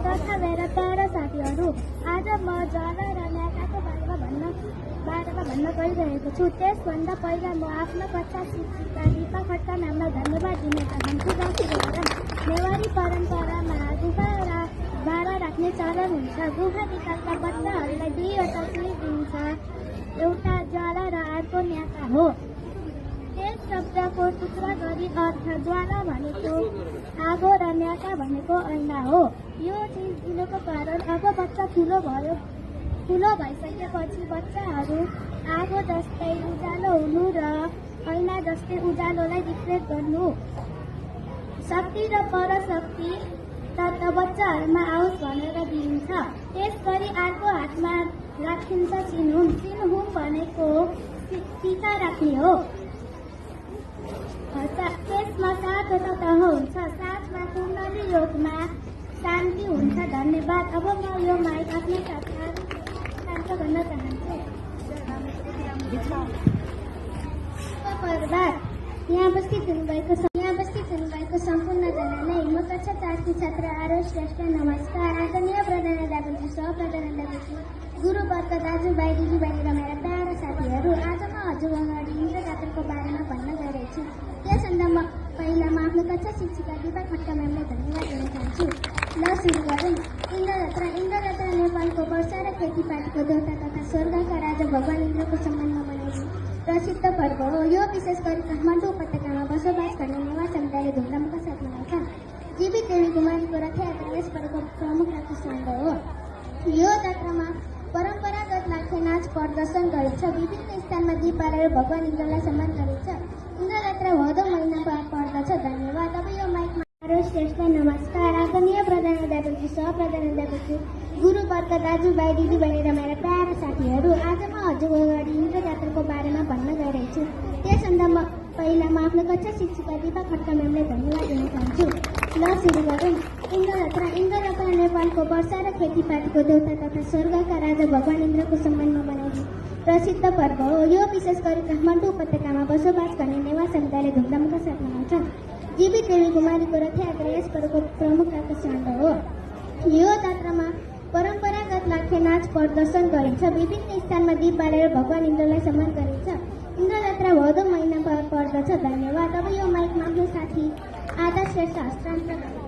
तथा मेरा प्यारा साथीहरू, आज म ज्वाला र न्याकाको बारेमा भन्न गइरहेको छु। त्यसभन्दा पहिला म आफ्नो कक्षा शिक्षिका दिपा खड्का म्यामलाई धन्यवाद दिन चाहन्छु, जसद्वारा नेवारी परम्परामा गुहा बारा राख्ने चलन हुन्छ। गुहा निकाल्दा बच्चाहरूलाई दुईवटा चिज दिन्छ, एउटा ज्वाला र अर्को न्याका हो। त्यस शब्दको टुक्रा गरी अर्थ ज्वाला भनेको आगो र न्याका भनेको ऐना हो। यो चिज दिनुको कारण अब बच्चा ठुलो भइसकेपछि बच्चाहरू आगो जस्तै उज्यालो हुनु र ऐना जस्तै उज्यालोलाई विपरीत गर्नु, शक्ति र परशक्ति तत्त्व बच्चाहरूमा आओस् भनेर दिइन्छ। त्यसगरी अर्को हातमा राखिन्छ चिनहुम। चिनहुम भनेको टीका राख्ने हो। त्यसमा 7 तत्त्व हुन्छ। 7मा कुण्डली योगमा शान्ति हुन्छ। धन्यवाद। अब म यो माइक आफ्नो साथमा शान्त भन्न चाहन्छु। यहाँ उपस्थित हुनुभएको सम्पूर्णजनालाई म कक्षा 4 की छात्र आरोह श्रेष्ठ नमस्कार। आदरणीय प्रधानाध्यापक, सहप्रधानाध्यापक, गुरुवर्ग, दाजुभाइ, दिदीबहिनी र मेरा प्यारा साथीहरू, आज म हजुर अगाडि इन्द्र जात्राको बारेमा भन्न गइरहेछु। त्यसभन्दा पहिला म आफ्नो कक्षा शिक्षिका दिपा खड्का म्यामलाई धन्यवाद दिन चाहन्छु। ल सुरु गरौँ। इन्द्र जात्रा नेपालको वर्षा र खेतीपातीको देवता तथा स्वर्गका राजा भगवान इन्द्रको सम्मानमा मनाइने प्रसिद्ध पर्व हो। यो विशेष गरी काठमाडौँ उपत्यकामा बसोबास गर्ने नेवार समुदायले धुमधामका साथ मनाउँछन्। जीवित देवी कुमारीको रथयात्रा यस पर्वको प्रमुख आकर्षण हो। यो जात्रामा परम्परागत लाखे नाच प्रदर्शन गरिन्छ। विभिन्न स्थानमा दीप बालेर भगवान इन्द्रलाई सम्मान गरिन्छ। इन्द्र जात्रा भदौ महिनामा पर्दछ। धन्यवाद। अब यो माइकमा आरोह श्रेष्ठ नमस्कार। आदरणीय प्रधानाध्यापक, सहप्रधानाध्यापक, गुरुवर्ग, दाजुभाइ, दिदीबहिनी र मेरा प्यारा साथीहरू, आज म हजुर अगाडि इन्द्र जात्राको बारेमा भन्न गइरहेछु। त्यसभन्दा पहिला म आफ्नो कक्षा शिक्षिका दिपा खड्का म्यामलाई धन्यवाद दिन चाहन्छु। ल सुरु गरौँ। इन्द्र जात्रा नेपालको वर्षा र खेतीपातीको देवता तथा स्वर्गका राजा भगवान इन्द्रको सम्मानमा मनाइने प्रसिद्ध पर्व हो। यो विशेष गरी काठमाडौँ उपत्यकामा बसोबास गर्ने नेवार समुदायले धुमधामका साथ मनाउँछन्। जीवित देवी कुमारीको रथयात्रा यस पर्वको प्रमुख आकर्षण हो। यो जात्रामा परम्परागत लाखे नाच प्रदर्शन गरिन्छ। विभिन्न स्थानमा दीप बालेर भगवान इन्द्रलाई सम्मान गरिन्छ। इन्द्र जात्रा भदौ महिनामा पर्दछ। धन्यवाद। अब यो माइकमा आफ्नो साथी आदर्श श्रेष्ठ हस्तान्तरण